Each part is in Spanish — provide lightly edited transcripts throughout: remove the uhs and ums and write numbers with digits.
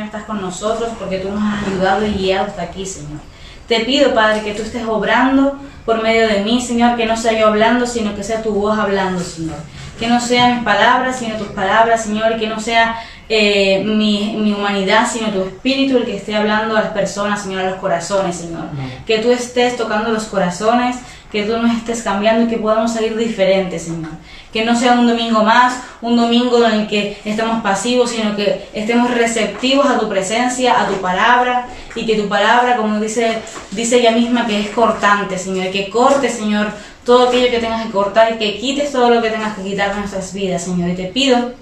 Estás con nosotros porque tú nos has ayudado y guiado hasta aquí, Señor. Te pido, Padre, que tú estés obrando por medio de mí, Señor, que no sea yo hablando, sino que sea tu voz hablando, Señor. Que no sean mis palabras, sino tus palabras, Señor, y que no sea mi humanidad, sino tu espíritu el que esté hablando a las personas, Señor, a los corazones, Señor. Que tú estés tocando los corazones, que tú nos estés cambiando y que podamos salir diferentes, Señor. Que no sea un domingo más, un domingo en el que estemos pasivos, sino que estemos receptivos a tu presencia, a tu palabra, y que tu palabra, como dice ella misma, que es cortante, Señor, que corte, Señor, todo aquello que tengas que cortar y que quites todo lo que tengas que quitar de nuestras vidas, Señor. Y te pido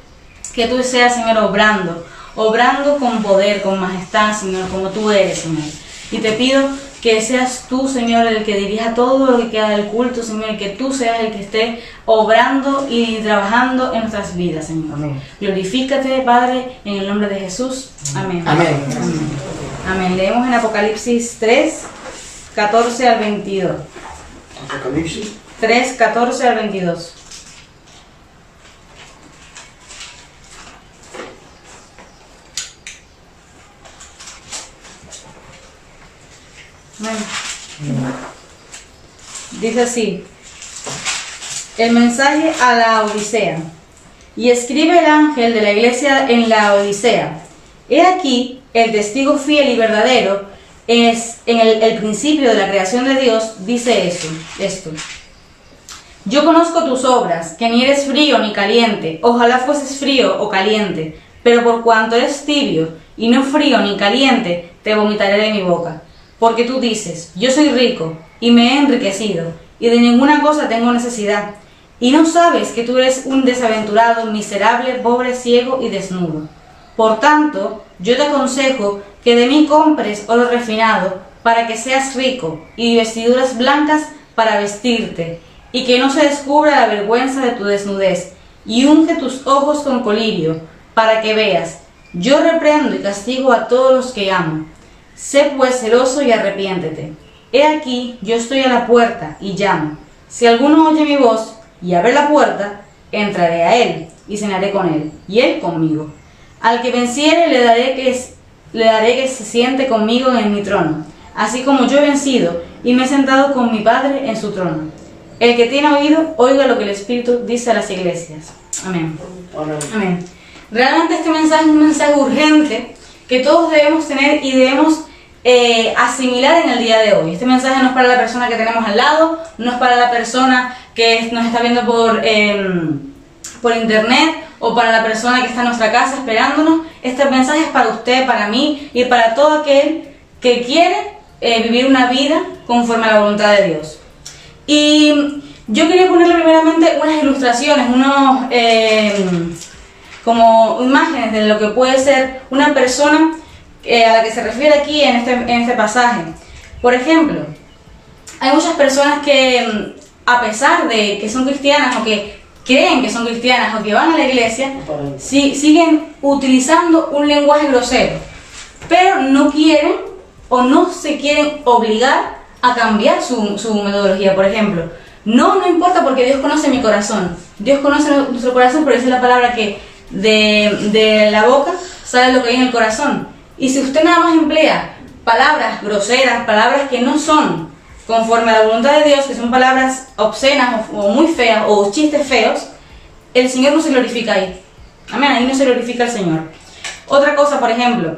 que tú seas, Señor, obrando con poder, con majestad, Señor, como tú eres, Señor. Y te pido que seas tú, Señor, el que dirija todo lo que queda del culto, Señor, que tú seas el que esté obrando y trabajando en nuestras vidas, Señor. Amén. Glorifícate, Padre, en el nombre de Jesús. Amén. Amén. Amén. Amén. Leemos en Apocalipsis 3, 14 al 22. Apocalipsis 3, 14 al 22. Dice así: el mensaje a la Odisea. Y escribe el ángel de la iglesia en la Odisea: he aquí, el testigo fiel y verdadero, es en el principio de la creación de Dios, dice esto: yo conozco tus obras, que ni eres frío ni caliente. Ojalá fueses frío o caliente, pero por cuanto eres tibio y no frío ni caliente, te vomitaré de mi boca. Porque tú dices: yo soy rico y me he enriquecido, y de ninguna cosa tengo necesidad, y no sabes que tú eres un desaventurado, miserable, pobre, ciego y desnudo. Por tanto, yo te aconsejo que de mí compres oro refinado, para que seas rico, y vestiduras blancas para vestirte, y que no se descubra la vergüenza de tu desnudez, y unge tus ojos con colirio, para que veas. Yo reprendo y castigo a todos los que amo. Sé pues celoso y arrepiéntete. He aquí, yo estoy a la puerta y llamo. Si alguno oye mi voz y abre la puerta, entraré a él y cenaré con él, y él conmigo. Al que venciere le daré que se siente conmigo en mi trono, así como yo he vencido y me he sentado con mi Padre en su trono. El que tiene oído, oiga lo que el Espíritu dice a las iglesias. Amén. Amén. Amén. Realmente este mensaje es un mensaje urgente que todos debemos tener y debemos asimilar en el día de hoy. Este mensaje no es para la persona que tenemos al lado, no es para la persona que nos está viendo por internet, o para la persona que está en nuestra casa esperándonos. Este mensaje es para usted, para mí y para todo aquel que quiere vivir una vida conforme a la voluntad de Dios. Y yo quería ponerle primeramente unas ilustraciones, como imágenes de lo que puede ser una persona a la que se refiere aquí en este pasaje. Por ejemplo, hay muchas personas que, a pesar de que son cristianas o que creen que son cristianas o que van a la iglesia, siguen utilizando un lenguaje grosero, pero no quieren o no se quieren obligar a cambiar su metodología. Por ejemplo, no importa, porque Dios conoce mi corazón. Dios conoce nuestro corazón, pero dice la palabra que de la boca sale lo que hay en el corazón. Y si usted nada más emplea palabras groseras, palabras que no son conforme a la voluntad de Dios, que son palabras obscenas o muy feas o chistes feos, el Señor no se glorifica ahí. Amén, ahí no se glorifica el Señor. Otra cosa, por ejemplo,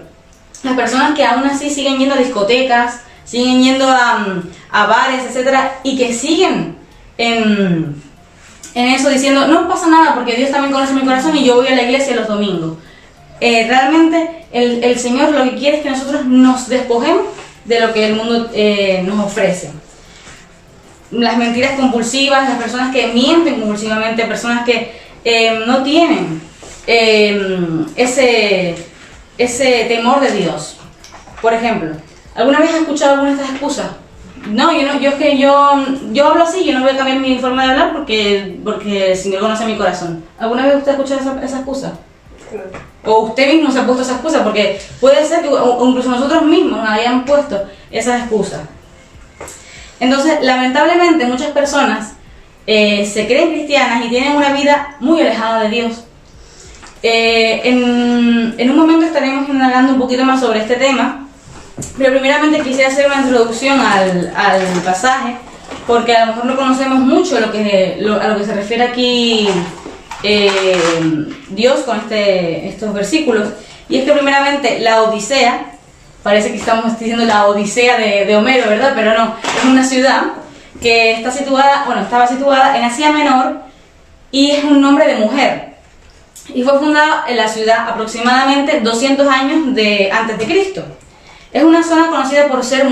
las personas que aún así siguen yendo a discotecas, siguen yendo a bares, etcétera, y que siguen en en eso diciendo, no pasa nada porque Dios también conoce mi corazón y yo voy a la iglesia los domingos. Realmente el Señor lo que quiere es que nosotros nos despojemos de lo que el mundo nos ofrece. Las mentiras compulsivas, las personas que mienten compulsivamente, personas que no tienen ese temor de Dios. Por ejemplo, ¿alguna vez has escuchado alguna de estas excusas? No, yo hablo así, yo no voy a cambiar mi forma de hablar porque el Señor conoce mi corazón. ¿Alguna vez usted ha escuchado esa excusa? O usted mismo se ha puesto esa excusa, porque puede ser que o incluso nosotros mismos nos hayan puesto esas excusas. Entonces, lamentablemente, muchas personas se creen cristianas y tienen una vida muy alejada de Dios. En un momento estaremos indagando un poquito más sobre este tema, pero primeramente quisiera hacer una introducción al pasaje, porque a lo mejor no conocemos mucho a lo que se refiere aquí Dios con estos versículos. Y es que primeramente la Odisea, parece que estamos diciendo la Odisea de Homero, ¿verdad? Pero no, es una ciudad que estaba situada en Asia Menor y es un nombre de mujer. Y fue fundada en la ciudad aproximadamente 200 años antes de Cristo. Es una zona conocida por ser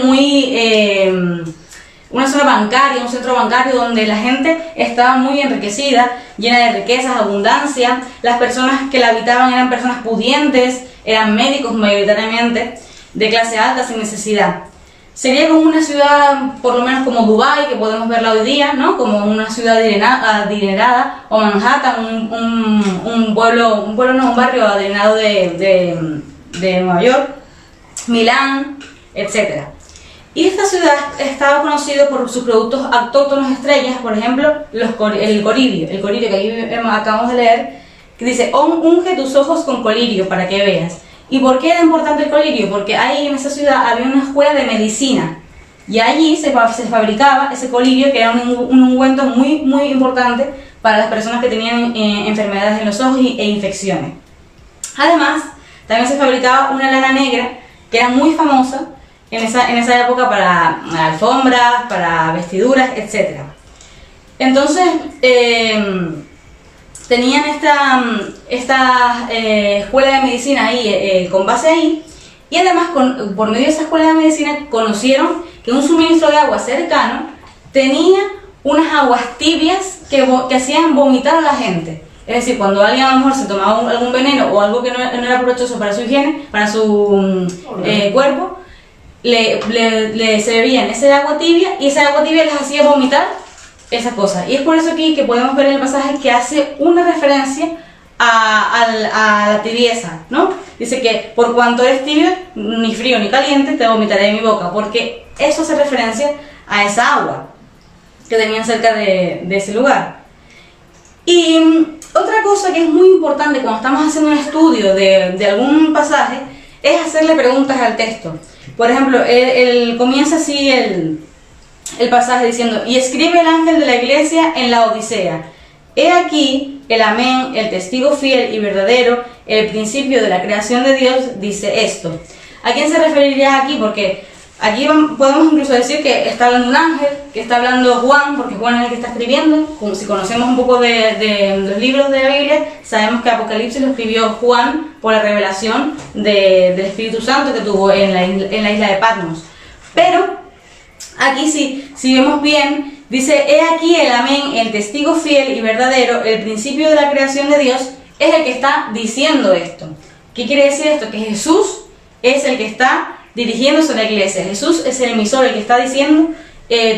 una zona bancaria, un centro bancario donde la gente estaba muy enriquecida, llena de riquezas, abundancia. Las personas que la habitaban eran personas pudientes, eran médicos mayoritariamente, de clase alta, sin necesidad. Sería como una ciudad, por lo menos como Dubái, que podemos verla hoy día, ¿no? Como una ciudad adinerada, o Manhattan, un barrio adinerado de Nueva York, Milán, etc. Y esta ciudad estaba conocida por sus productos autóctonos estrellas, por ejemplo, el colirio que aquí acabamos de leer, que dice, unge tus ojos con colirio para que veas. ¿Y por qué era importante el colirio? Porque ahí en esa ciudad había una escuela de medicina y allí se fabricaba ese colirio, que era un ungüento muy, muy importante para las personas que tenían enfermedades en los ojos e infecciones. Además, también se fabricaba una lana negra que era muy famosa en esa época para alfombras, para vestiduras, etc. Entonces, tenían esta escuela de medicina ahí, con base ahí, y además por medio de esa escuela de medicina conocieron que un suministro de agua cercano tenía unas aguas tibias que hacían vomitar a la gente. Es decir, cuando alguien a lo mejor se tomaba algún veneno o algo que no era provechoso para su higiene, para su cuerpo, se bebían esa agua tibia y esa agua tibia les hacía vomitar esas cosas. Y es por eso aquí que podemos ver en el pasaje que hace una referencia a la tibieza, ¿no? Dice que por cuanto eres tibio, ni frío ni caliente, te vomitaré de mi boca, porque eso hace referencia a esa agua que tenían cerca de ese lugar. Y otra cosa que es muy importante cuando estamos haciendo un estudio de algún pasaje es hacerle preguntas al texto. Por ejemplo, comienza así el pasaje diciendo, y escribe el ángel de la iglesia en la Odisea, he aquí el amén, el testigo fiel y verdadero, el principio de la creación de Dios, dice esto. ¿A quién se referiría aquí? Porque aquí podemos incluso decir que está hablando un ángel, que está hablando Juan, porque Juan es el que está escribiendo. Como si conocemos un poco de los libros de la Biblia, sabemos que Apocalipsis lo escribió Juan por la revelación del Espíritu Santo que tuvo en la isla de Patmos. Pero aquí si vemos bien, dice, he aquí el amén, el testigo fiel y verdadero, el principio de la creación de Dios, es el que está diciendo esto. ¿Qué quiere decir esto? Que Jesús es el que está dirigiéndose a la iglesia. Jesús es el emisor, el que está diciendo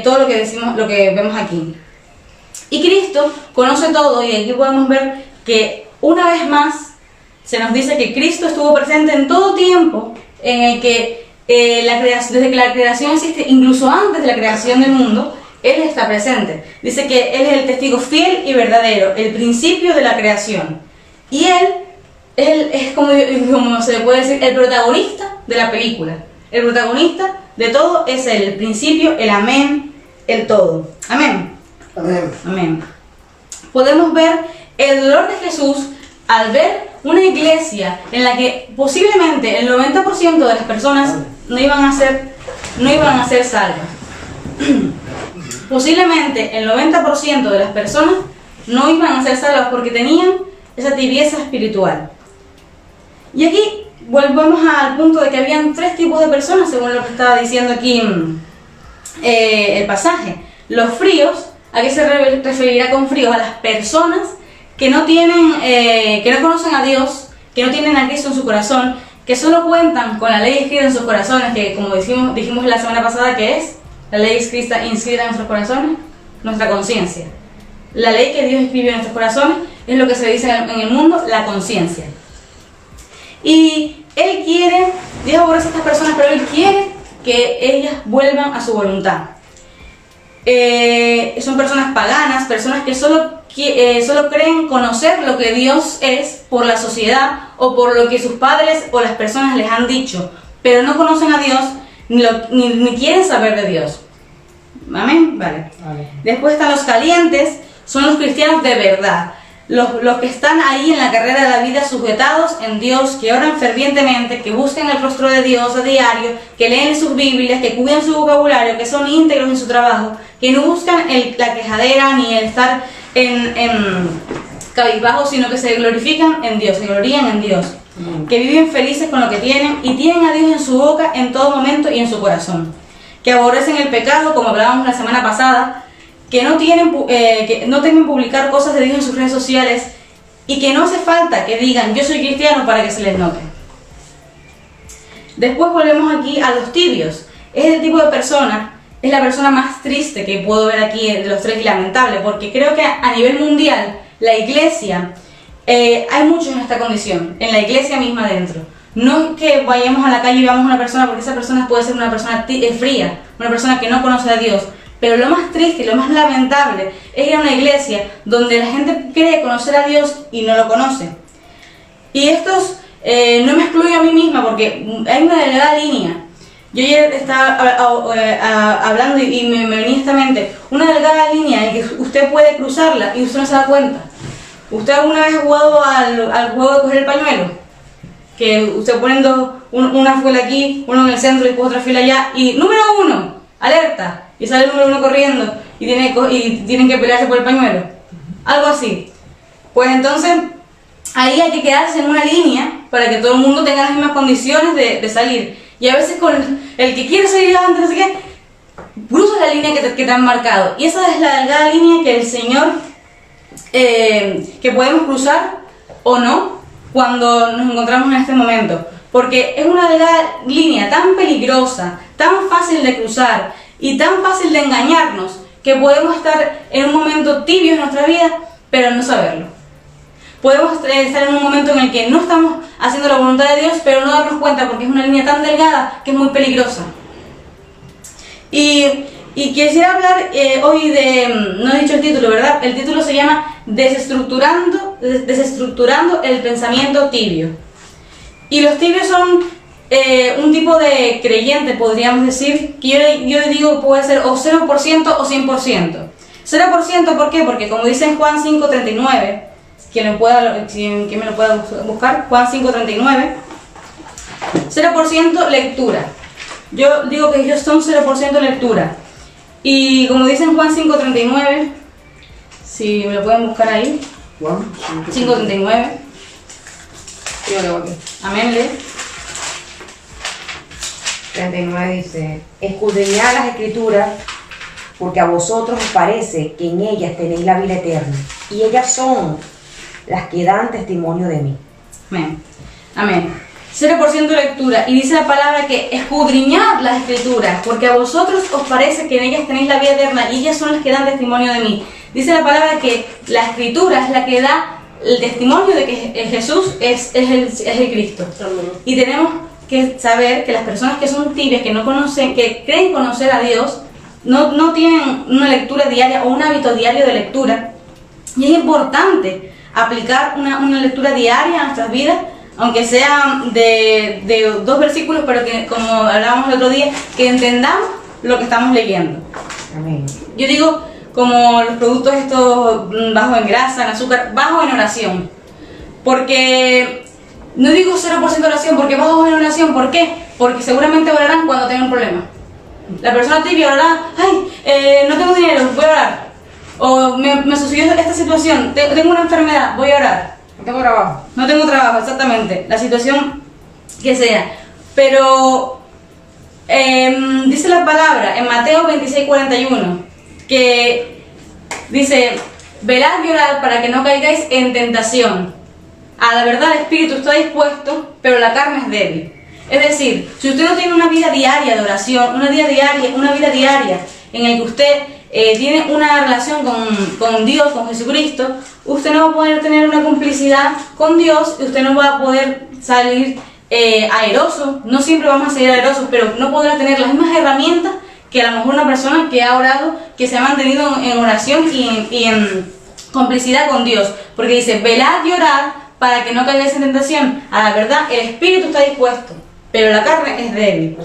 todo lo que decimos, lo que vemos aquí. Y Cristo conoce todo, y aquí podemos ver que una vez más se nos dice que Cristo estuvo presente en todo tiempo en el que desde que la creación existe, incluso antes de la creación del mundo, Él está presente. Dice que Él es el testigo fiel y verdadero, el principio de la creación. Y Él es como se puede decir, el protagonista de la película. El protagonista de todo es Él, el principio, el amén, el todo. Amén. Amén. Amén. Podemos ver el dolor de Jesús al ver una iglesia en la que posiblemente el 90% de las personas no iban a ser salvas. Posiblemente el 90% de las personas no iban a ser salvos porque tenían esa tibieza espiritual. Y aquí volvemos al punto de que habían tres tipos de personas, según lo que estaba diciendo aquí el pasaje. Los fríos, ¿a qué se referirá con fríos? A las personas que no tienen, que no conocen a Dios, que no tienen a Cristo en su corazón, que solo cuentan con la ley escrita en sus corazones, que como dijimos la semana pasada, que es la ley inscrita en nuestros corazones, nuestra conciencia. La ley que Dios escribió en nuestros corazones es lo que se dice en el mundo, la conciencia. Y Él quiere, Dios aborrece a estas personas, pero Él quiere que ellas vuelvan a su voluntad. Son personas paganas, personas que solo creen conocer lo que Dios es por la sociedad o por lo que sus padres o las personas les han dicho, pero no conocen a Dios ni quieren saber de Dios. Amén, vale. Después están los calientes, son los cristianos de verdad, los que están ahí en la carrera de la vida sujetados en Dios, que oran fervientemente, que buscan el rostro de Dios a diario, que leen sus Biblias, que cuidan su vocabulario, que son íntegros en su trabajo, que no buscan la quejadera ni el estar en cabizbajo, sino que se glorifican en Dios, se glorían en Dios, que viven felices con lo que tienen y tienen a Dios en su boca en todo momento y en su corazón, que aborrecen el pecado, como hablábamos la semana pasada, que no temen publicar cosas de Dios en sus redes sociales y que no hace falta que digan yo soy cristiano para que se les note. Después volvemos aquí a los tibios. Es el tipo de persona, es la persona más triste que puedo ver aquí de los tres y lamentable, porque creo que a nivel mundial la iglesia, hay muchos en esta condición, en la iglesia misma dentro. No es que vayamos a la calle y veamos a una persona, porque esa persona puede ser una persona fría, una persona que no conoce a Dios. Pero lo más triste y lo más lamentable es ir a una iglesia donde la gente cree conocer a Dios y no lo conoce. Y estos, no me excluyo a mí misma porque hay una delgada línea. Yo ayer estaba hablando y me venía esta mente, una delgada línea en que usted puede cruzarla y usted no se da cuenta. ¿Usted alguna vez ha jugado al juego de coger el pañuelo? Que usted pone una fila aquí, uno en el centro y después otra fila allá y ¡número 1! ¡Alerta! Y sale el número 1 corriendo y tienen que pelearse por el pañuelo. Algo así. Pues entonces, ahí hay que quedarse en una línea para que todo el mundo tenga las mismas condiciones de salir. Y a veces con el que quiere salir antes, no sé qué, cruza la línea que te han marcado. Y esa es la delgada línea que el Señor, que podemos cruzar o no cuando nos encontramos en este momento. Porque es una delgada línea tan peligrosa, tan fácil de cruzar y tan fácil de engañarnos que podemos estar en un momento tibio en nuestra vida, pero no saberlo. Podemos estar en un momento en el que no estamos haciendo la voluntad de Dios, pero no darnos cuenta porque es una línea tan delgada que es muy peligrosa. Y quisiera hablar hoy no he dicho el título, ¿verdad? El título se llama Desestructurando el pensamiento tibio. Y los tibios son un tipo de creyente, podríamos decir, que yo digo puede ser o 0% o 100%. 0%, ¿por qué? Porque como dice en Juan 5:39, quien me lo pueda buscar, Juan 5:39, 0% lectura. Yo digo que ellos son 0% lectura. Y como dice en Juan 5:39, si me lo pueden buscar ahí, Juan 5:39. Yo leo aquí. Amén, lee. 39 dice: escudriñad las escrituras, porque a vosotros os parece que en ellas tenéis la vida eterna, y ellas son las que dan testimonio de mí. Amén. Amén. 0% lectura. Y dice la palabra que escudriñad las escrituras, porque a vosotros os parece que en ellas tenéis la vida eterna, y ellas son las que dan testimonio de mí. Dice la palabra que la escritura es la que da el testimonio de que Jesús es el Cristo. Y tenemos que saber que las personas que son tibias, que no conocen, que creen conocer a Dios, no tienen una lectura diaria o un hábito diario de lectura. Y es importante aplicar una lectura diaria a nuestras vidas, aunque sea de 2 versículos, pero que, como hablábamos el otro día, que entendamos lo que estamos leyendo. Amén. Yo digo, como los productos estos bajos en grasa, en azúcar, bajos en oración. Porque no digo 0% oración, porque bajos en oración, ¿por qué? Porque seguramente orarán cuando tengan un problema. La persona tibia orará, ay, no tengo dinero, voy a orar. O me sucedió esta situación, tengo una enfermedad, voy a orar. No tengo trabajo. No tengo trabajo, exactamente, la situación que sea. Pero dice la palabra en Mateo 26:41, que dice, velad y orad para que no caigáis en tentación. A la verdad el espíritu está dispuesto, pero la carne es débil. Es decir, si usted no tiene una vida diaria de oración, una vida diaria en la que usted tiene una relación con Dios, con Jesucristo, usted no va a poder tener una complicidad con Dios y usted no va a poder salir airoso. No siempre vamos a salir airosos, pero no podrá tener las mismas herramientas que a lo mejor una persona que ha orado, que se ha mantenido en oración y en complicidad con Dios. Porque dice, velad y orad para que no caigáis en tentación. A la verdad, el espíritu está dispuesto, pero la carne es débil.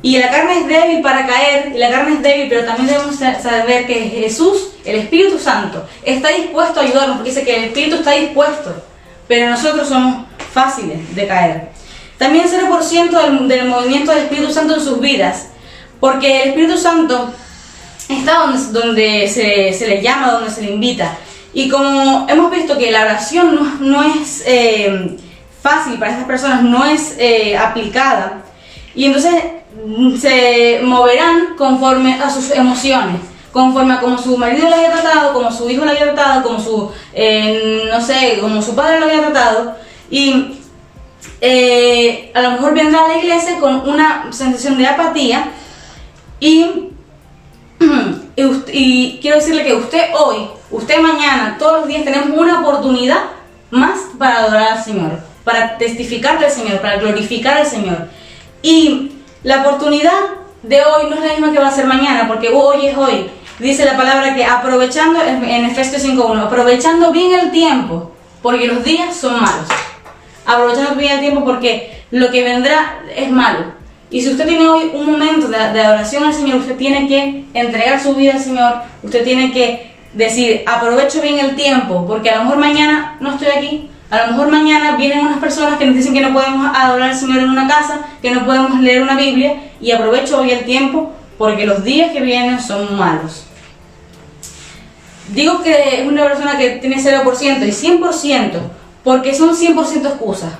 Y la carne es débil para caer, y la carne es débil, pero también debemos saber que Jesús, el Espíritu Santo, está dispuesto a ayudarnos, porque dice que el Espíritu está dispuesto, pero nosotros somos fáciles de caer. También 0% del movimiento del Espíritu Santo en sus vidas, porque el Espíritu Santo está donde se le llama, donde se le invita. Y como hemos visto que la oración no es fácil para estas personas, no es aplicada, y entonces se moverán conforme a sus emociones, conforme a como su marido lo haya tratado, como su hijo lo haya tratado, como su, como su padre lo haya tratado, y a lo mejor vendrá a la iglesia con una sensación de apatía, y quiero decirle que usted mañana, todos los días tenemos una oportunidad más para adorar al Señor, para testificar del Señor, para glorificar al Señor. Y la oportunidad de hoy no es la misma que va a ser mañana, porque hoy es hoy. Dice la palabra que aprovechando, en Efesios 5:1, aprovechando bien el tiempo, porque los días son malos. Aprovechando bien el tiempo porque lo que vendrá es malo. Y si usted tiene hoy un momento de adoración al Señor, usted tiene que entregar su vida al Señor, usted tiene que decir, aprovecho bien el tiempo, porque a lo mejor mañana no estoy aquí. A lo mejor mañana vienen unas personas que nos dicen que no podemos adorar al Señor en una casa, que no podemos leer una Biblia, y aprovecho hoy el tiempo porque los días que vienen son malos. Digo que es una persona que tiene 0% y 100% porque son 100% excusas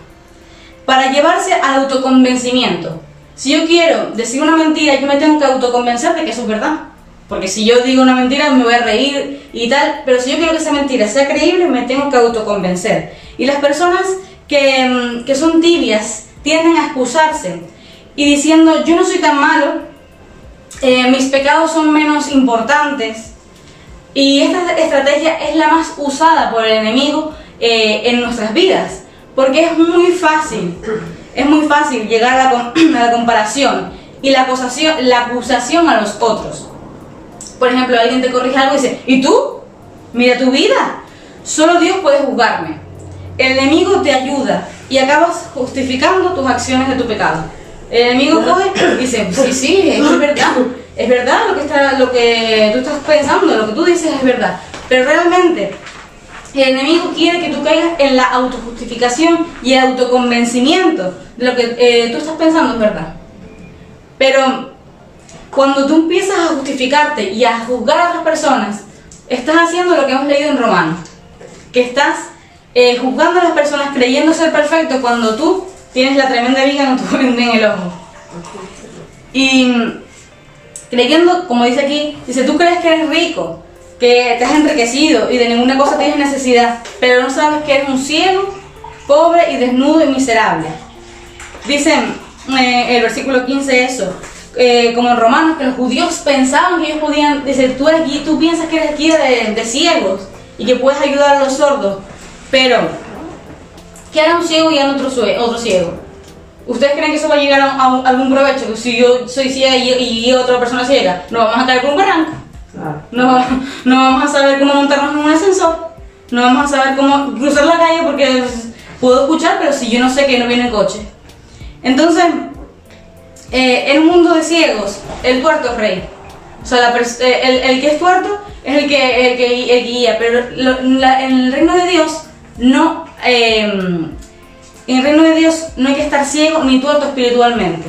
para llevarse al autoconvencimiento. Si yo quiero decir una mentira, yo me tengo que autoconvencer de que eso es verdad. Porque si yo digo una mentira me voy a reír y tal, pero si yo quiero que esa mentira sea creíble, me tengo que autoconvencer. Y las personas que son tibias tienden a excusarse y diciendo, yo no soy tan malo, mis pecados son menos importantes. Y esta estrategia es la más usada por el enemigo en nuestras vidas, porque es muy fácil llegar a la comparación y la acusación a los otros. Por ejemplo, alguien te corrige algo y dice, ¿y tú? Mira tu vida, solo Dios puede juzgarme. El enemigo te ayuda y acabas justificando tus acciones de tu pecado. El enemigo coge y dice, sí, es verdad lo que tú estás pensando, lo que tú dices es verdad. Pero realmente el enemigo quiere que tú caigas en la autojustificación y el autoconvencimiento de lo que tú estás pensando es verdad. Pero cuando tú empiezas a justificarte y a juzgar a otras personas, estás haciendo lo que hemos leído en Romanos, que estás juzgando a las personas creyendo ser perfecto cuando tú tienes la tremenda viga en el ojo. Y creyendo, como dice aquí, dice, tú crees que eres rico, que te has enriquecido y de ninguna cosa tienes necesidad, pero no sabes que eres un ciego, pobre y desnudo y miserable. Dicen el versículo 15 eso, como en Romanos, que los judíos pensaban que ellos podían, dice, tú piensas que eres aquí de ciegos y que puedes ayudar a los sordos, pero ¿qué hará un ciego y hará otro ciego? ¿Ustedes creen que eso va a llegar a algún provecho? Si yo soy ciega y otra persona ciega, ¿no vamos a caer por un barranco? No vamos a saber cómo montarnos en un ascensor, no vamos a saber cómo cruzar la calle porque puedo escuchar, pero si yo no sé que no viene el coche. Entonces, en un mundo de ciegos, el tuerto es rey. O sea, el que es tuerto es el que guía, pero en el reino de Dios no hay que estar ciego ni tuerto espiritualmente.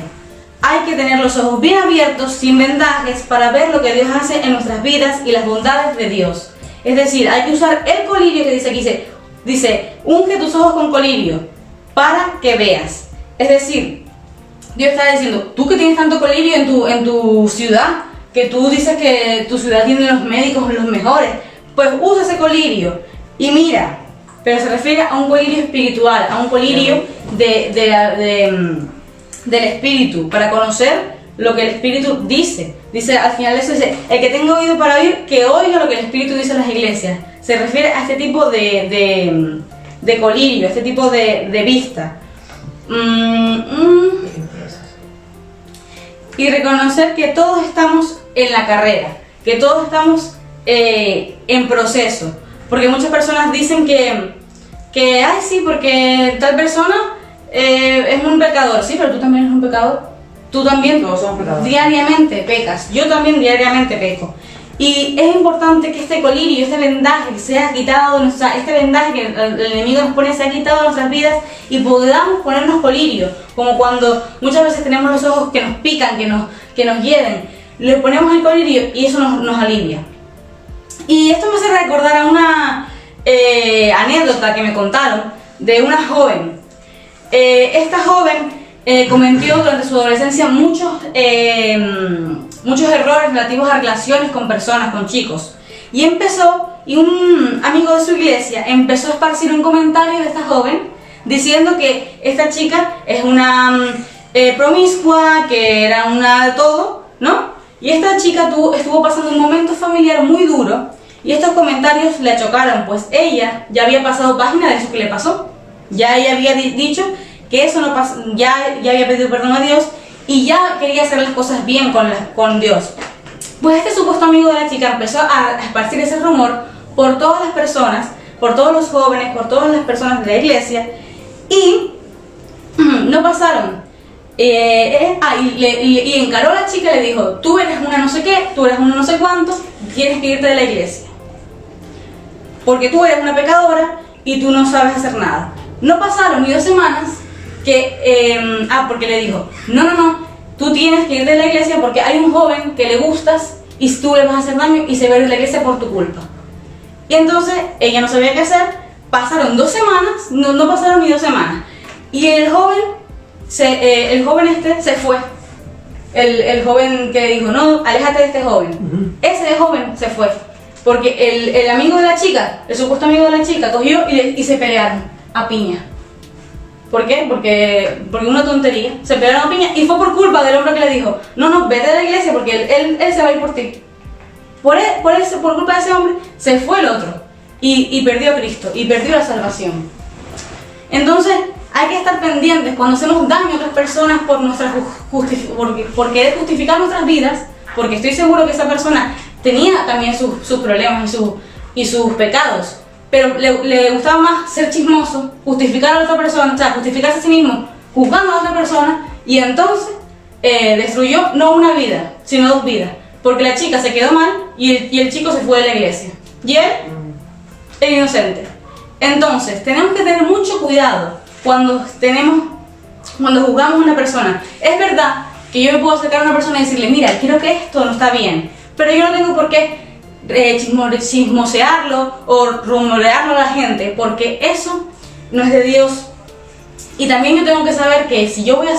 Hay que tener los ojos bien abiertos, sin vendajes, para ver lo que Dios hace en nuestras vidas y las bondades de Dios. Es decir, hay que usar el colirio que dice aquí, dice, unge tus ojos con colirio para que veas. Es decir, Dios está diciendo, tú que tienes tanto colirio en tu ciudad, que tú dices que tu ciudad tiene los médicos los mejores, pues usa ese colirio y mira. Pero se refiere a un colirio espiritual, a un colirio del espíritu, para conocer lo que el espíritu dice. Dice, al final de eso dice, el que tenga oído para oír, que oiga lo que el espíritu dice en las iglesias. Se refiere a este tipo de colirio, a este tipo de vista. Y reconocer que todos estamos en la carrera, que todos estamos en proceso. Porque muchas personas dicen ay sí, porque tal persona es un pecador. Sí, pero tú también eres un pecador. Tú también, todos somos pecadores. Diariamente pecas. Yo también diariamente peco. Y es importante que este colirio, este vendaje sea quitado de este vendaje que el enemigo nos pone, sea quitado de nuestras vidas y podamos ponernos colirio. Como cuando muchas veces tenemos los ojos que nos pican, que nos hieden. Le ponemos el colirio y eso nos alivia. Y esto me hace recordar a una anécdota que me contaron de una joven. Esta joven cometió durante su adolescencia muchos errores relativos a relaciones con personas, con chicos. Y un amigo de su iglesia empezó a esparcir un comentario de esta joven diciendo que esta chica es una promiscua, que era una de todo, ¿no? Y esta chica estuvo pasando un momento familiar muy duro y estos comentarios la chocaron, pues ella ya había pasado página de eso que le pasó. Ya ella había dicho que eso no pasó, ya había pedido perdón a Dios y ya quería hacer las cosas bien con Dios. Pues este supuesto amigo de la chica empezó a esparcir ese rumor por todas las personas, por todos los jóvenes, por todas las personas de la iglesia y no pasaron. Y encaró a la chica y le dijo, tú eres una no sé qué, tú eres una no sé cuánto, tienes que irte de la iglesia. Porque tú eres una pecadora y tú no sabes hacer nada. No pasaron ni 2 semanas porque le dijo, no, tú tienes que ir de la iglesia porque hay un joven que le gustas y tú le vas a hacer daño y se va a ir de la iglesia por tu culpa. Y entonces ella no sabía qué hacer, pasaron 2 semanas, no pasaron ni 2 semanas. Y el joven se fue. El joven que le dijo, no, aléjate de este joven. Ese joven se fue. Porque el amigo de la chica, el supuesto amigo de la chica, cogió y se pelearon a piña. ¿Por qué? Porque una tontería. Se pelearon a piña y fue por culpa del hombre que le dijo, no, vete de la iglesia porque él se va a ir por ti. Por culpa de ese hombre, se fue el otro. Y perdió a Cristo, y perdió la salvación. Entonces, hay que estar pendientes cuando hacemos daño a otras personas por querer justificar nuestras vidas, porque estoy seguro que esa persona tenía también sus problemas y sus pecados, pero le gustaba más ser chismoso, justificar a la otra persona, o sea, justificarse a sí mismo, juzgando a la otra persona, y entonces destruyó no una vida, sino 2 vidas, porque la chica se quedó mal y el chico se fue de la iglesia, y él era inocente. Entonces, tenemos que tener mucho cuidado cuando juzgamos a una persona. Es verdad que yo me puedo acercar a una persona y decirle, mira, creo que esto no está bien, pero yo no tengo por qué chismosearlo o rumorearlo a la gente, porque eso no es de Dios. Y también yo tengo que saber que si yo voy a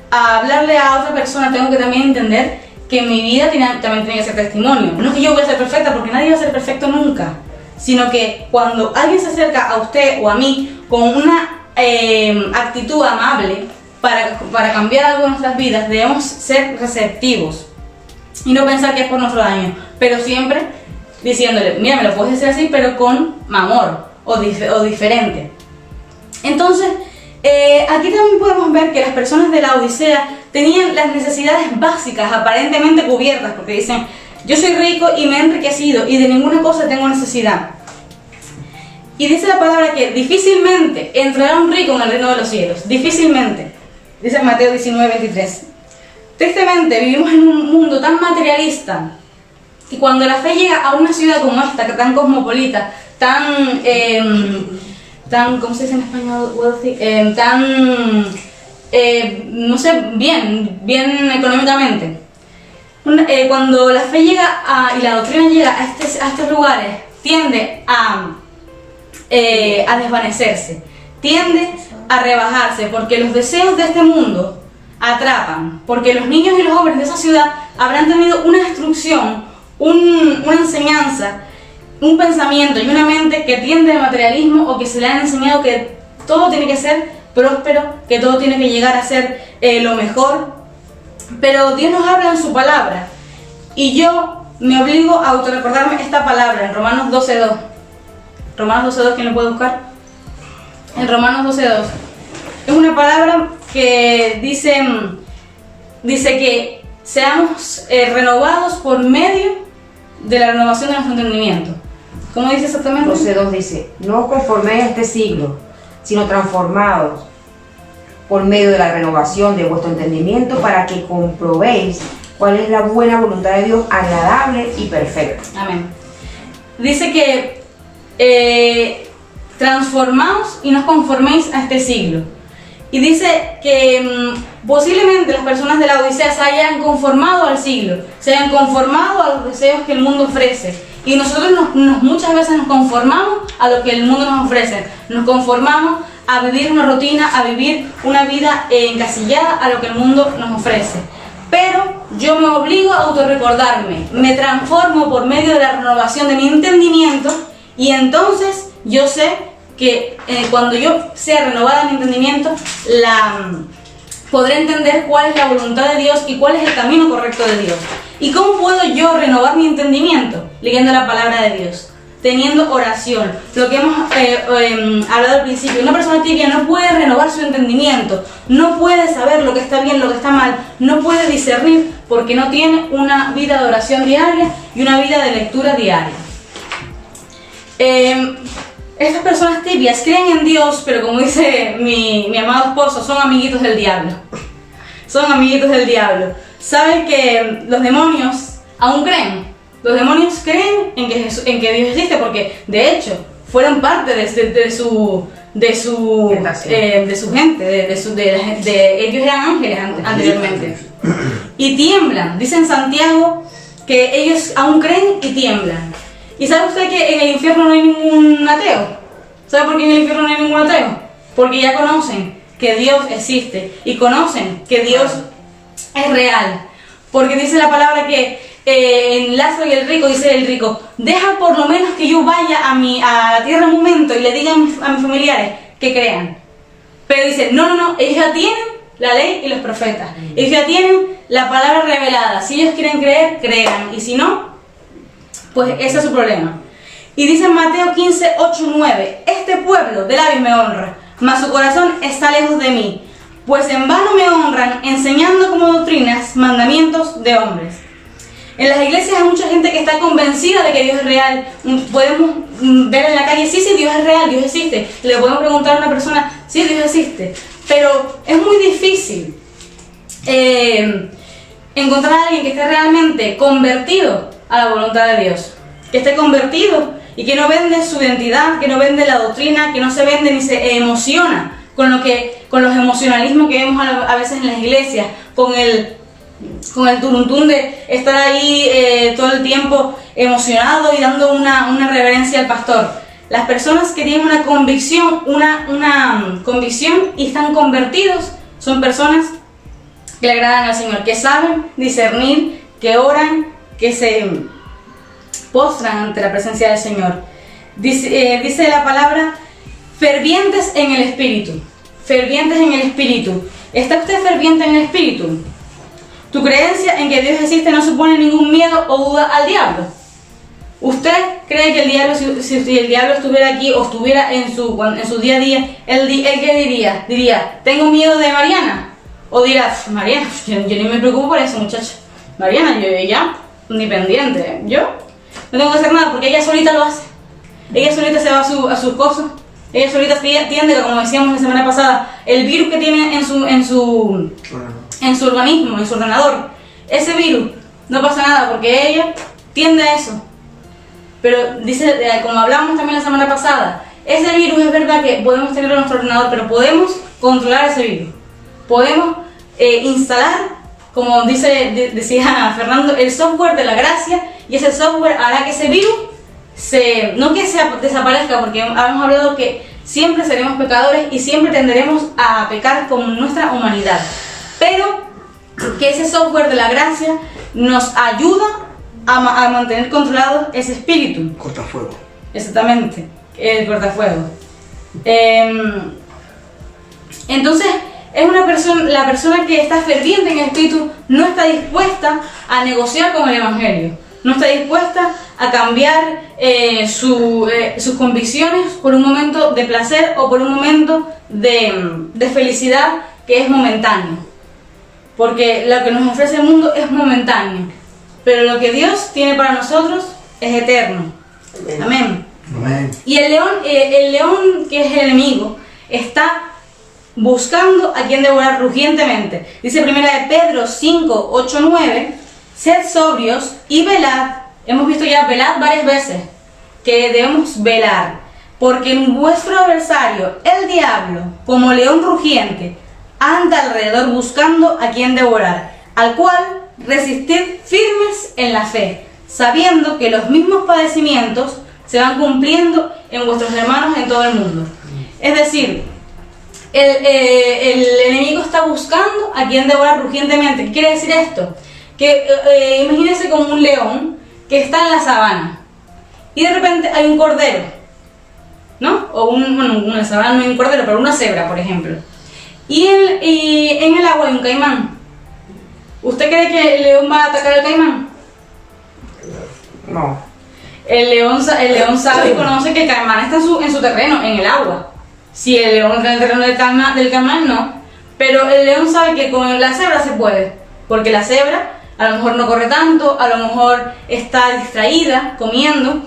hablarle a otra persona, tengo que también entender que mi vida también tiene que ser testimonio. No es que yo voy a ser perfecta, porque nadie va a ser perfecto nunca, sino que cuando alguien se acerca a usted o a mí con una actitud amable para cambiar algo en nuestras vidas, debemos ser receptivos y no pensar que es por nuestro daño, pero siempre diciéndole, mira, me lo puedes decir así, pero con amor o diferente. Entonces, aquí también podemos ver que las personas de la Odisea tenían las necesidades básicas aparentemente cubiertas, porque dicen, yo soy rico y me he enriquecido y de ninguna cosa tengo necesidad. Y dice la palabra que difícilmente entrará un rico en el reino de los cielos. Difícilmente. Dice Mateo 19:23. Tristemente vivimos en un mundo tan materialista y cuando la fe llega a una ciudad como esta, que tan cosmopolita, tan ¿cómo se dice en español? Wealthy, no sé, bien económicamente. Cuando la fe llega y la doctrina llega a estos lugares, tiende a desvanecerse, tiende a rebajarse, porque los deseos de este mundo atrapan, porque los niños y los jóvenes de esa ciudad habrán tenido una instrucción, una enseñanza, un pensamiento y una mente que tiende al materialismo, o que se le han enseñado que todo tiene que ser próspero, que todo tiene que llegar a ser lo mejor. Pero Dios nos habla en su palabra, y yo me obligo a autorrecordarme esta palabra en Romanos 12:2. Romanos 12:2, ¿quién lo puede buscar? En Romanos 12:2 es una palabra que dice que seamos renovados por medio de la renovación de nuestro entendimiento. ¿Cómo dice exactamente? 12:2 dice: no os conforméis a este siglo, sino transformados por medio de la renovación de vuestro entendimiento, para que comprobéis cuál es la buena voluntad de Dios, agradable y perfecta. Amén. Dice que transformaos y no os conforméis a este siglo. Y dice que posiblemente las personas de la Odisea se hayan conformado al siglo, se hayan conformado a los deseos que el mundo ofrece. Y nosotros muchas veces nos conformamos a lo que el mundo nos ofrece. Nos conformamos a vivir una rutina, a vivir una vida encasillada a lo que el mundo nos ofrece. Pero yo me obligo a autorrecordarme, me transformo por medio de la renovación de mi entendimiento, y entonces yo sé que cuando yo sea renovada en mi entendimiento, podré entender cuál es la voluntad de Dios y cuál es el camino correcto de Dios. ¿Y cómo puedo yo renovar mi entendimiento? Leyendo la palabra de Dios, teniendo oración. Lo que hemos hablado al principio: una persona tibia no puede renovar su entendimiento, no puede saber lo que está bien, lo que está mal, no puede discernir, porque no tiene una vida de oración diaria y una vida de lectura diaria. Estas personas tibias creen en Dios, pero como dice mi amado esposo, son amiguitos del diablo. Son amiguitos del diablo. Saben que los demonios aún creen. Los demonios creen en que Dios existe, porque de hecho fueron parte de su gente, ellos eran ángeles anteriormente. Y tiemblan. Dice en Santiago que ellos aún creen y tiemblan. ¿Y sabe usted que en el infierno no hay ningún ateo? ¿Sabe por qué en el infierno no hay ningún ateo? Porque ya conocen que Dios existe y conocen que Dios es real. Porque dice la palabra que en Lázaro y el rico, dice el rico: deja por lo menos que yo vaya a la tierra un momento y le diga a mis familiares que crean. Pero dice, no, ellos ya tienen la ley y los profetas. Ellos ya tienen la palabra revelada. Si ellos quieren creer, crean. Y si no, pues ese es su problema. Y dice en Mateo 15:8-9: este pueblo de labios me honra, mas su corazón está lejos de mí, pues en vano me honran, enseñando como doctrinas mandamientos de hombres. En las iglesias hay mucha gente que está convencida de que Dios es real. Podemos ver en la calle: sí, Dios es real, Dios existe. Le podemos preguntar a una persona: sí, Dios existe. Pero es muy difícil encontrar a alguien que esté realmente convertido a la voluntad de Dios, que esté convertido y que no vende su identidad, que no vende la doctrina, que no se vende ni se emociona con los emocionalismos que vemos a veces en las iglesias, con el turuntún de estar ahí todo el tiempo emocionado y dando una reverencia al pastor. Las personas que tienen una convicción, una convicción y están convertidos, son personas que le agradan al Señor, que saben discernir, que oran, que se postran ante la presencia del Señor. Dice la palabra: fervientes en el Espíritu. Fervientes en el Espíritu. ¿Está usted ferviente en el Espíritu? ¿Tu creencia en que Dios existe no supone ningún miedo o duda al diablo? ¿Usted cree que el diablo, si el diablo estuviera aquí o estuviera en su día a día, él qué diría? Diría: ¿tengo miedo de Mariana? O dirá: Mariana, yo ni me preocupo por eso, muchacha. Mariana, ella ni pendiente. Yo no tengo que hacer nada porque ella solita lo hace. Ella solita se va a sus cosas. Ella solita entiende, como decíamos la semana pasada, el virus que tiene en su organismo, en su ordenador. Ese virus, no pasa nada porque ella tiende a eso. Pero dice, como hablábamos también la semana pasada, ese virus es verdad que podemos tenerlo en nuestro ordenador, pero podemos controlar ese virus. Podemos instalar como decía Fernando, el software de la gracia, y ese software hará que ese virus no que desaparezca, porque hemos hablado que siempre seremos pecadores y siempre tenderemos a pecar con nuestra humanidad, pero que ese software de la gracia nos ayuda a mantener controlado ese espíritu. Cortafuego. Exactamente, el cortafuego. Entonces, la persona que está ferviente en el espíritu no está dispuesta a negociar con el evangelio, no está dispuesta a cambiar sus convicciones por un momento de placer o por un momento de felicidad que es momentáneo, porque lo que nos ofrece el mundo es momentáneo, pero lo que Dios tiene para nosotros es eterno. Amén. Amén. Y el león que es el enemigo está buscando a quien devorar rugientemente. Dice 1 Pedro 5, 8, 9: sed sobrios y velad. Hemos visto ya velad varias veces, que debemos velar, porque vuestro adversario, el diablo, como león rugiente, anda alrededor buscando a quien devorar, al cual resistid firmes en la fe, sabiendo que los mismos padecimientos se van cumpliendo en vuestros hermanos en todo el mundo. Es decir, el enemigo está buscando a quien devorar rugientemente. ¿Qué quiere decir esto? Que imagínense como un león que está en la sabana y de repente hay un cordero, ¿no? O una sabana no hay un cordero, pero una cebra, por ejemplo. Y en el agua hay un caimán. ¿Usted cree que el león va a atacar al caimán? No. El león sabe y conoce que el caimán está en su terreno, en el agua. Si el león está en el terreno del caimán, no. Pero el león sabe que con la cebra se puede, porque la cebra a lo mejor no corre tanto, a lo mejor está distraída comiendo.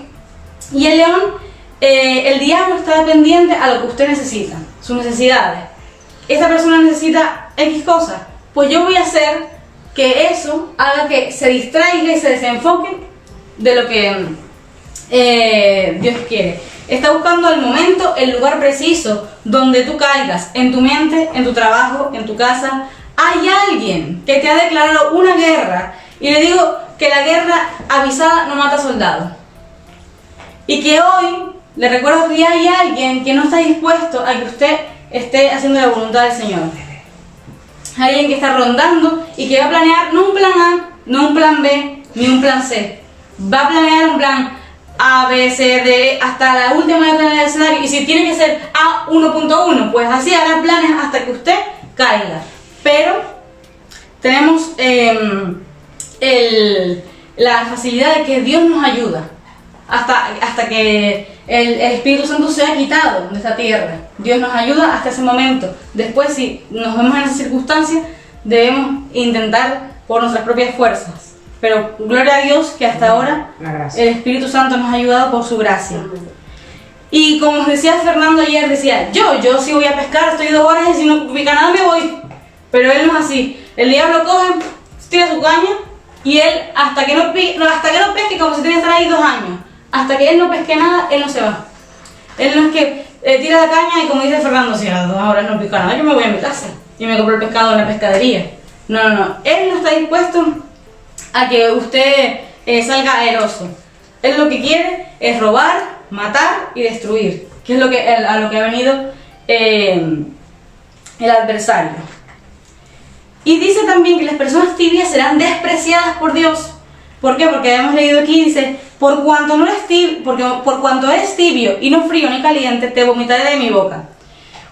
Y el león, el diablo está dependiente a lo que usted necesita, sus necesidades. Esta persona necesita X cosas, pues yo voy a hacer que eso haga que se distraiga y se desenfoque de lo que Dios quiere. Está buscando el momento, el lugar preciso donde tú caigas, en tu mente, en tu trabajo, en tu casa. Hay alguien que te ha declarado una guerra, y le digo que la guerra avisada no mata soldados, y que hoy le recuerdo que hay alguien que no está dispuesto a que usted esté haciendo la voluntad del Señor. Hay alguien que está rondando y que va a planear no un plan A, no un plan B, ni un plan C. Va a planear un plan A, B, C, D, hasta la última letra del escenario. Y si tiene que ser A 1.1, pues así hará planes hasta que usted caiga. Pero tenemos la facilidad de que Dios nos ayuda hasta que el Espíritu Santo se ha quitado de esta tierra. Dios nos ayuda hasta ese momento. Después, si nos vemos en esas circunstancias, debemos intentar por nuestras propias fuerzas. Pero gloria a Dios que hasta ahora el Espíritu Santo nos ha ayudado por su gracia. Y como decía Fernando ayer, decía, yo sí voy a pescar, estoy 2 horas y si no pica nada me voy. Pero él no es así. El diablo coge, tira su caña y él hasta que no pesque, como si tiene que estar ahí 2 años. Hasta que él no pesque nada, él no se va. Él no es que tira la caña y como dice Fernando, si a las 2 horas no pica nada, yo me voy a mi casa y me compro el pescado en la pescadería. No. Él no está dispuesto a que usted salga aeroso. Él lo que quiere es robar, matar y destruir, que es a lo que ha venido el adversario. Y dice también que las personas tibias serán despreciadas por Dios. ¿Por qué? Porque hemos leído aquí, dice, por cuanto eres tibio y no frío ni caliente, te vomitaré de mi boca.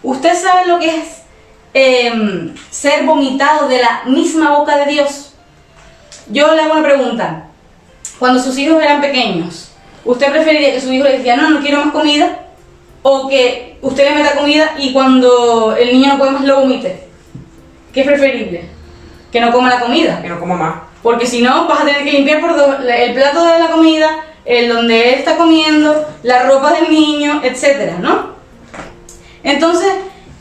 ¿Usted sabe lo que es ser vomitado de la misma boca de Dios? Yo le hago una pregunta. Cuando sus hijos eran pequeños, ¿usted preferiría que su hijo le decía, no quiero más comida? ¿O que usted le meta comida y cuando el niño no puede más lo vomite? ¿Qué es preferible? Que no coma la comida. Que no coma más. Porque si no, vas a tener que limpiar el plato de la comida, el donde él está comiendo, la ropa del niño, etcétera, ¿no? Entonces,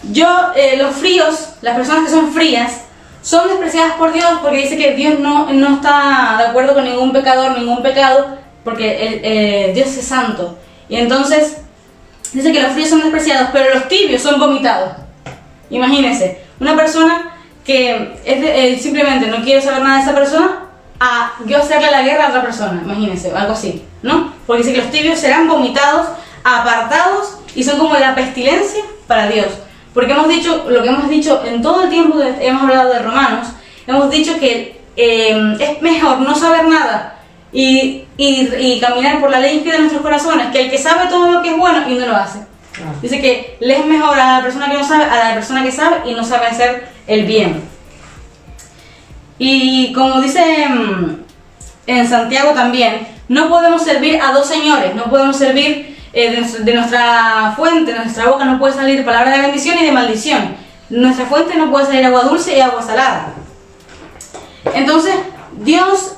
los fríos, las personas que son frías, son despreciadas por Dios porque dice que Dios no está de acuerdo con ningún pecador, ningún pecado, porque Dios es santo. Y entonces, dice que los fríos son despreciados, pero los tibios son vomitados. Imagínense, una persona que simplemente no quiero saber nada de esa persona, a yo hacerle la guerra a otra persona, imagínense, algo así, ¿no? Porque dice que los tibios serán vomitados, apartados y son como la pestilencia para Dios. Porque hemos dicho, lo que hemos dicho en todo el tiempo que hemos hablado de Romanos, hemos dicho que es mejor no saber nada y caminar por la ley inspirada de nuestros corazones que el que sabe todo lo que es bueno y no lo hace. Dice que le es mejor a la persona que no sabe, a la persona que sabe y no sabe hacer el bien. Y como dice en Santiago también, no podemos servir a dos señores, no podemos servir de nuestra fuente, de nuestra boca no puede salir palabra de bendición y de maldición. Nuestra fuente no puede salir agua dulce y agua salada. Entonces, Dios,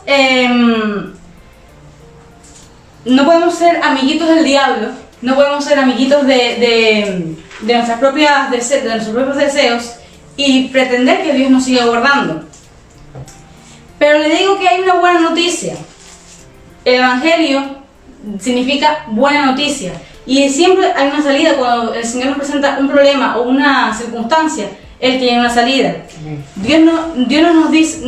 no podemos ser amiguitos del diablo, no podemos ser amiguitos de nuestros propios deseos y pretender que Dios nos siga guardando. Pero le digo que hay una buena noticia. El Evangelio significa buena noticia. Y siempre hay una salida cuando el Señor nos presenta un problema o una circunstancia. Él tiene una salida. Dios no nos dice...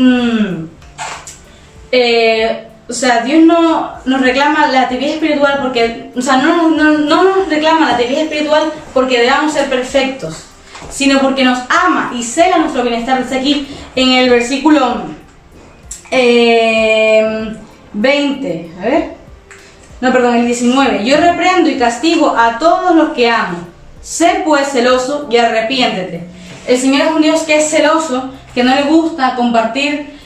Dios no nos reclama la tibieza espiritual porque... no nos reclama la tibieza espiritual porque debamos ser perfectos, sino porque nos ama y cela nuestro bienestar. Dice aquí en el versículo 20, el 19. Yo reprendo y castigo a todos los que amo. Sé pues celoso y arrepiéntete. El Señor es un Dios que es celoso, que no le gusta compartir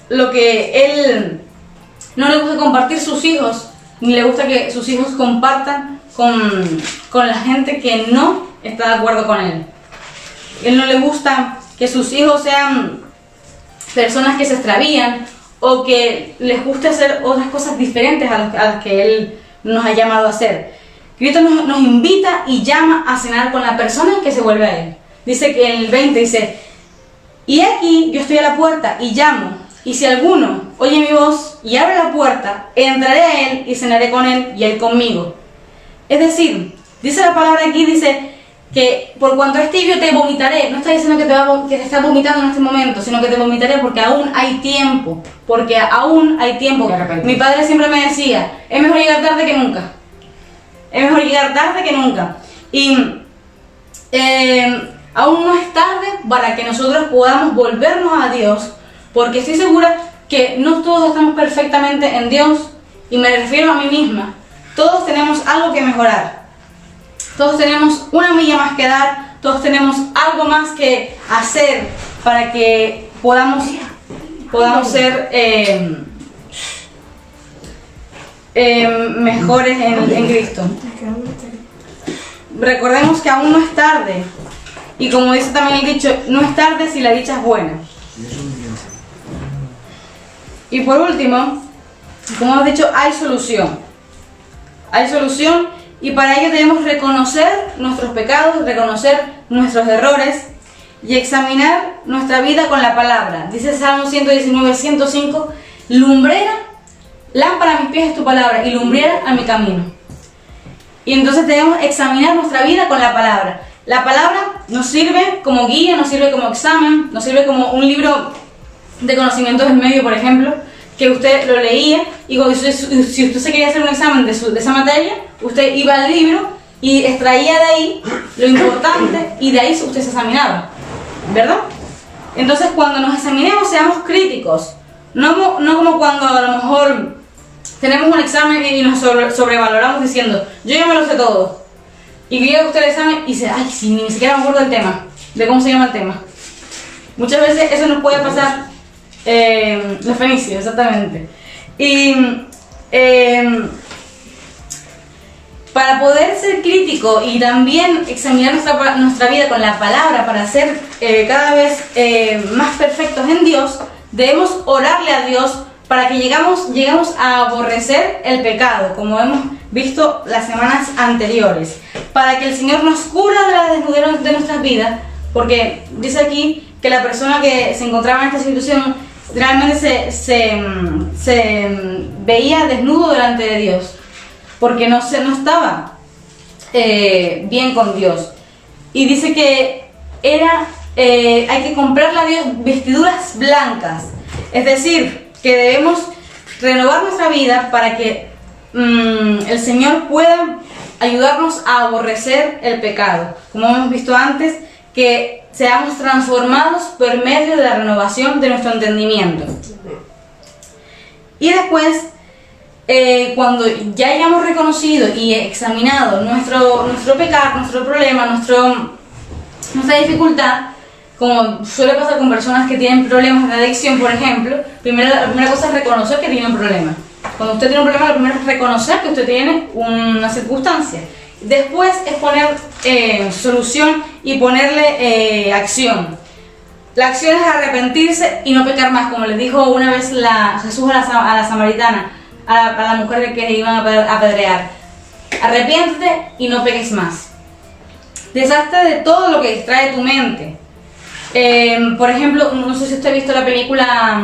lo que Él... No le gusta compartir sus hijos, ni le gusta que sus hijos compartan con la gente que no está de acuerdo con Él. Él no le gusta que sus hijos sean personas que se extravían o que les guste hacer otras cosas diferentes a las que Él nos ha llamado a hacer. Cristo nos invita y llama a cenar con la persona que se vuelve a Él. Dice que en el 20 dice: y aquí yo estoy a la puerta y llamo, y si alguno oye mi voz y abre la puerta, entraré a Él y cenaré con Él y Él conmigo. Es decir, dice la palabra aquí, dice que por cuanto es tibio te vomitaré. No está diciendo que te estás vomitando en este momento, sino que te vomitaré porque aún hay tiempo. Porque aún hay tiempo. Mi padre siempre me decía, es mejor llegar tarde que nunca. Es mejor llegar tarde que nunca. Y aún no es tarde para que nosotros podamos volvernos a Dios, porque estoy segura que no todos estamos perfectamente en Dios, y me refiero a mí misma. Todos tenemos algo que mejorar. Todos tenemos una milla más que dar, todos tenemos algo más que hacer para que podamos ser mejores en Cristo. Recordemos que aún no es tarde, y como dice también el dicho, no es tarde si la dicha es buena. Y por último, como hemos dicho, hay solución. Hay solución. Y para ello debemos reconocer nuestros pecados, reconocer nuestros errores y examinar nuestra vida con la palabra. Dice Salmo 119, 105, lumbrera, lámpara a mis pies es tu palabra y lumbrera a mi camino. Y entonces debemos examinar nuestra vida con la palabra. La palabra nos sirve como guía, nos sirve como examen, nos sirve como un libro de conocimientos del medio, por ejemplo, que usted lo leía y si usted se quería hacer un examen de esa materia, usted iba al libro y extraía de ahí lo importante y de ahí usted se examinaba, ¿verdad? Entonces cuando nos examinemos seamos críticos, no como cuando a lo mejor tenemos un examen y nos sobrevaloramos diciendo yo ya me lo sé todo, y que llega usted al examen y dice, ay, sí, ni siquiera me acuerdo del tema, de cómo se llama el tema. Muchas veces eso nos puede pasar. Los fenicios, exactamente. Y para poder ser crítico y también examinar nuestra vida con la palabra para ser cada vez más perfectos en Dios, debemos orarle a Dios para que llegamos a aborrecer el pecado, como hemos visto las semanas anteriores, para que el Señor nos cura de la desnudez de nuestras vidas, porque dice aquí que la persona que se encontraba en esta situación realmente se veía desnudo delante de Dios, porque no estaba bien con Dios. Y dice que era hay que comprarle a Dios vestiduras blancas. Es decir, que debemos renovar nuestra vida para que el Señor pueda ayudarnos a aborrecer el pecado. Como hemos visto antes, que seamos transformados por medio de la renovación de nuestro entendimiento. Y después, cuando ya hayamos reconocido y examinado nuestro pecado, nuestro problema, nuestra dificultad, como suele pasar con personas que tienen problemas de adicción, por ejemplo, la primera cosa es reconocer que tiene un problema. Cuando usted tiene un problema, lo primero es reconocer que usted tiene una circunstancia. Después es poner solución y ponerle acción. La acción es arrepentirse y no pecar más, como le dijo una vez Jesús a la samaritana, a la mujer que iban a apedrear. Arrepiéntete y no peques más. Deshazte de todo lo que distrae tu mente. Por ejemplo, no sé si usted ha visto la película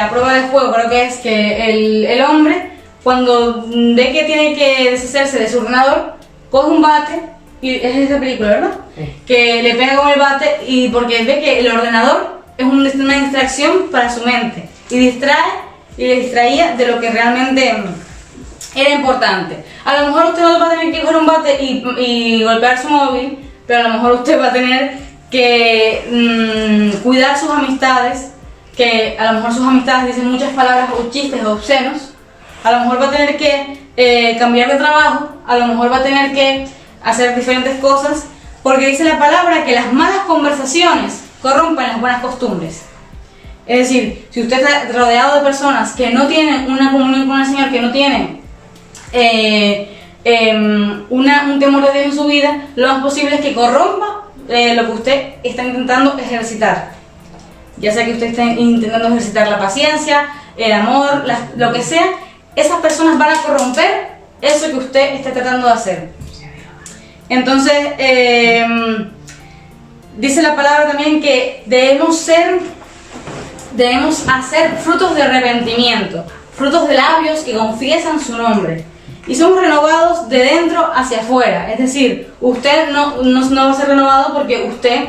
A Prueba de Fuego, creo que es que el hombre, cuando ve que tiene que deshacerse de su ordenador, coge un bate, y es esa película, ¿verdad? Sí. Que le pega con el bate y porque ve que el ordenador es una distracción para su mente y le distraía de lo que realmente era importante. A lo mejor usted no va a tener que coger un bate y golpear su móvil, pero a lo mejor usted va a tener que cuidar sus amistades, que a lo mejor sus amistades dicen muchas palabras o chistes obscenos. A lo mejor va a tener que cambiar de trabajo, a lo mejor va a tener que hacer diferentes cosas, porque dice la palabra que las malas conversaciones corrompen las buenas costumbres. Es decir, si usted está rodeado de personas que no tienen una comunión con el Señor, que no tienen un temor de Dios en su vida, lo más posible es que corrompa lo que usted está intentando ejercitar. Ya sea que usted esté intentando ejercitar la paciencia, el amor, lo que sea, esas personas van a corromper eso que usted está tratando de hacer. Entonces, dice la palabra también que debemos hacer frutos de arrepentimiento, frutos de labios que confiesan su nombre. Y somos renovados de dentro hacia afuera. Es decir, usted no va a ser renovado porque usted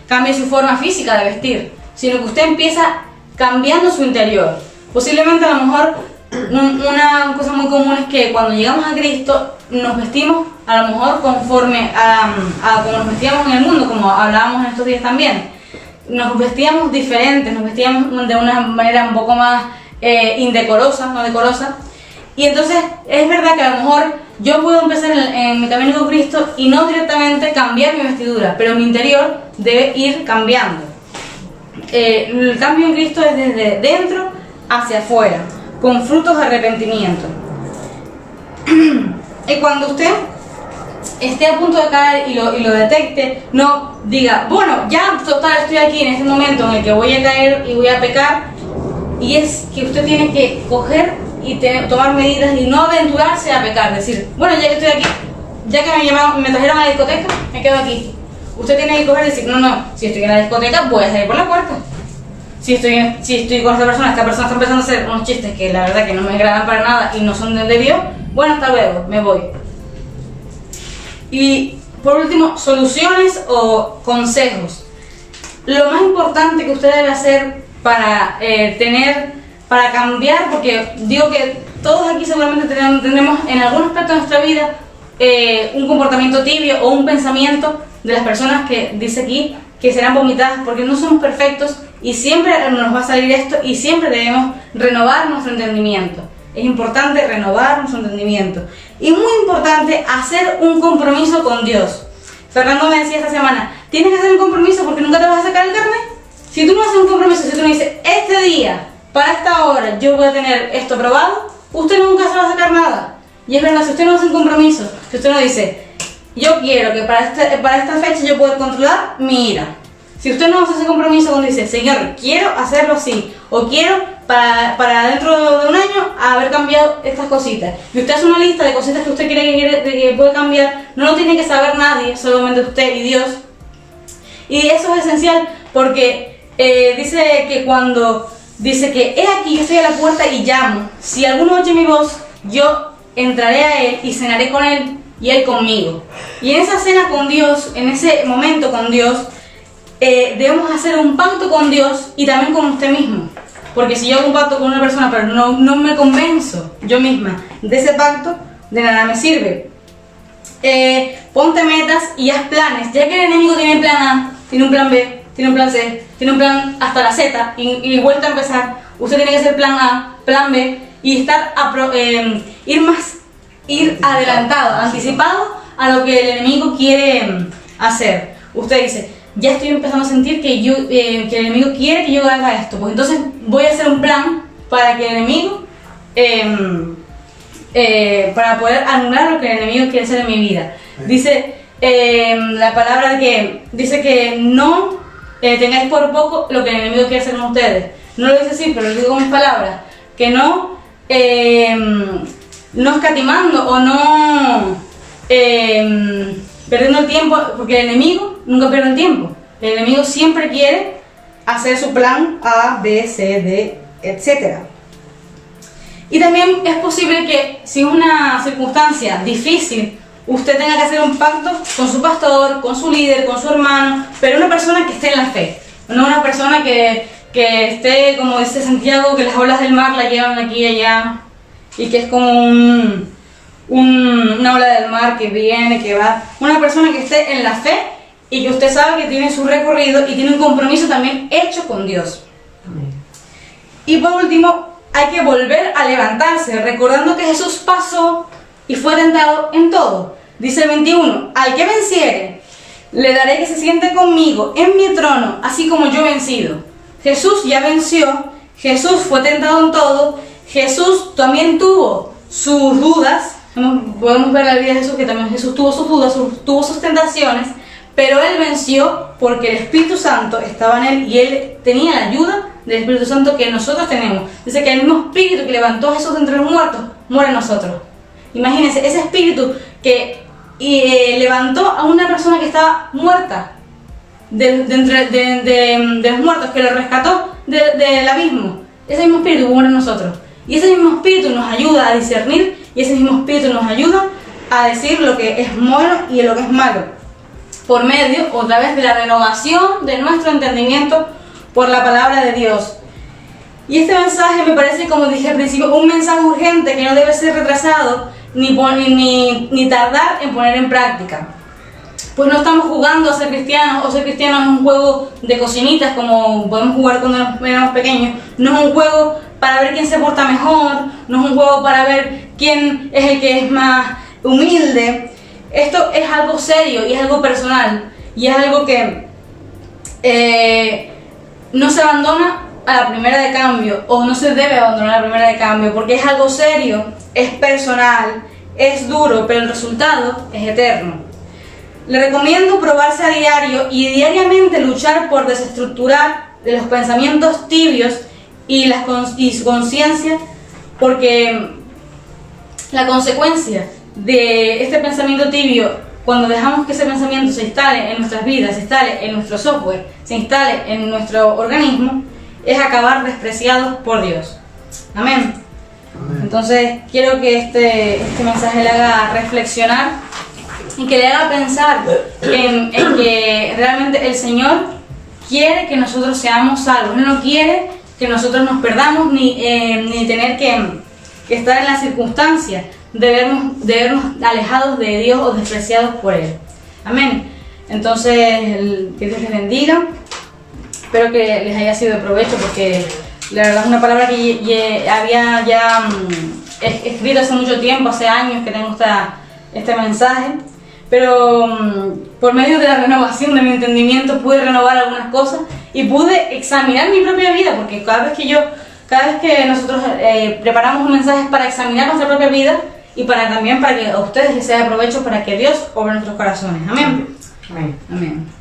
cambie su forma física de vestir, sino que usted empieza cambiando su interior. Posiblemente a lo mejor una cosa muy común es que cuando llegamos a Cristo nos vestimos a lo mejor conforme a como nos vestíamos en el mundo, como hablábamos en estos días también. Nos vestíamos diferentes, nos vestíamos de una manera un poco más indecorosa, no decorosa. Y entonces es verdad que a lo mejor yo puedo empezar en mi camino con Cristo y no directamente cambiar mi vestidura, pero mi interior debe ir cambiando. El cambio en Cristo es desde dentro hacia afuera, con frutos de arrepentimiento. Y cuando usted esté a punto de caer y lo detecte, no diga, bueno, ya total estoy aquí en este momento en el que voy a caer y voy a pecar. Y es que usted tiene que coger y tomar medidas y no aventurarse a pecar, decir, bueno, ya que estoy aquí, ya que me trajeron a la discoteca, me quedo aquí. Usted tiene que coger y decir, no, si estoy en la discoteca voy a salir por la puerta. Si estoy con esta persona está empezando a hacer unos chistes que la verdad que no me agradan para nada y no son de Dios, bueno, hasta luego, me voy. Y por último, soluciones o consejos. Lo más importante que usted debe hacer para cambiar, porque digo que todos aquí seguramente tendremos en algún aspecto de nuestra vida un comportamiento tibio o un pensamiento de las personas que dice aquí que serán vomitadas, porque no somos perfectos y siempre nos va a salir esto y siempre debemos renovar nuestro entendimiento. Es importante renovar nuestro entendimiento y muy importante hacer un compromiso con Dios. Fernando me decía esta semana, tienes que hacer un compromiso porque nunca te vas a sacar el carnet. Si tú no haces un compromiso, si tú no dices, este día, para esta hora, yo voy a tener esto aprobado, usted nunca se va a sacar nada. Y es verdad, si usted no hace un compromiso, si usted no dice, yo quiero que para esta fecha yo pueda controlar mi ira. Si usted no hace ese compromiso donde dice, Señor, quiero hacerlo así, o quiero para dentro de un año haber cambiado estas cositas, y usted hace una lista de cositas que usted quiere que puede cambiar, no lo tiene que saber nadie, solamente usted y Dios. Y eso es esencial porque dice que he aquí, yo estoy a la puerta y llamo. Si alguno oye mi voz, yo entraré a Él y cenaré con Él y Él conmigo. Y en esa cena con Dios, en ese momento con Dios, debemos hacer un pacto con Dios y también con usted mismo. Porque si yo hago un pacto con una persona pero no me convenzo yo misma de ese pacto, de nada me sirve. Ponte metas y haz planes, ya que el enemigo tiene un plan A, tiene un plan B, tiene un plan C, tiene un plan hasta la Z y vuelta a empezar. Usted tiene que hacer plan A, plan B y estar ir adelantado, anticipado a lo que el enemigo quiere hacer. Usted dice, ya estoy empezando a sentir que el enemigo quiere que yo haga esto, pues entonces voy a hacer un plan para que el enemigo para poder anular lo que el enemigo quiere hacer en mi vida. Dice la palabra dice que no tengáis por poco lo que el enemigo quiere hacer con ustedes. No lo dice así, pero lo digo con mis palabras, que no escatimando o no perdiendo el tiempo, porque el enemigo nunca pierde el tiempo. El enemigo siempre quiere hacer su plan A, B, C, D, etc. Y también es posible que si es una circunstancia difícil, usted tenga que hacer un pacto con su pastor, con su líder, con su hermano, pero una persona que esté en la fe, no una persona que esté, como dice Santiago, que las olas del mar la llevan aquí y allá, y que es como una ola del mar que viene, que va. Una persona que esté en la fe y que usted sabe que tiene su recorrido y tiene un compromiso también hecho con Dios. Amén. Y por último, hay que volver a levantarse, recordando que Jesús pasó y fue tentado en todo. Dice el 21, al que venciere, le daré que se siente conmigo en mi trono, así como yo he vencido. Jesús ya venció, Jesús fue tentado en todo, Jesús también tuvo sus dudas. Podemos ver la vida de Jesús, que también Jesús tuvo sus dudas, tuvo sus tentaciones, pero Él venció porque el Espíritu Santo estaba en Él y Él tenía la ayuda del Espíritu Santo que nosotros tenemos. Dice que el mismo Espíritu que levantó a Jesús de entre los muertos, muere en nosotros. Imagínense, ese Espíritu que levantó a una persona que estaba muerta de los muertos, que lo rescató del abismo. Ese mismo Espíritu muere en nosotros. Y ese mismo Espíritu nos ayuda a discernir y ese mismo Espíritu nos ayuda a decir lo que es bueno y lo que es malo, por medio, otra vez, de la renovación de nuestro entendimiento por la palabra de Dios. Y este mensaje me parece, como dije al principio, un mensaje urgente que no debe ser retrasado ni tardar en poner en práctica. Pues no estamos jugando a ser cristianos, o ser cristianos es un juego de cocinitas como podemos jugar cuando éramos pequeños. No es un juego para ver quién se porta mejor, no es un juego para ver quién es el que es más humilde. Esto es algo serio y es algo personal y es algo que no se abandona a la primera de cambio, o no se debe abandonar a la primera de cambio, porque es algo serio, es personal, es duro, pero el resultado es eterno. Le recomiendo probarse a diario y diariamente luchar por desestructurar de los pensamientos tibios y su conciencia, porque la consecuencia de este pensamiento tibio, cuando dejamos que ese pensamiento se instale en nuestras vidas, se instale en nuestro software, se instale en nuestro organismo, es acabar despreciados por Dios. Amén. Entonces quiero que este mensaje le haga reflexionar y que le haga pensar en que realmente el Señor quiere que nosotros seamos salvos. Él no quiere que nosotros nos perdamos ni tener que estar en la circunstancia de vernos alejados de Dios o despreciados por Él. Amén. Entonces, que Dios les bendiga. Espero que les haya sido de provecho, porque la verdad es una palabra que había ya escrito hace mucho tiempo, hace años que tengo este mensaje, pero por medio de la renovación de mi entendimiento pude renovar algunas cosas y pude examinar mi propia vida, porque cada vez que nosotros preparamos un mensaje para examinar nuestra propia vida y también para que a ustedes les sea de provecho, para que Dios obre nuestros corazones. Amén. Amén. Amén.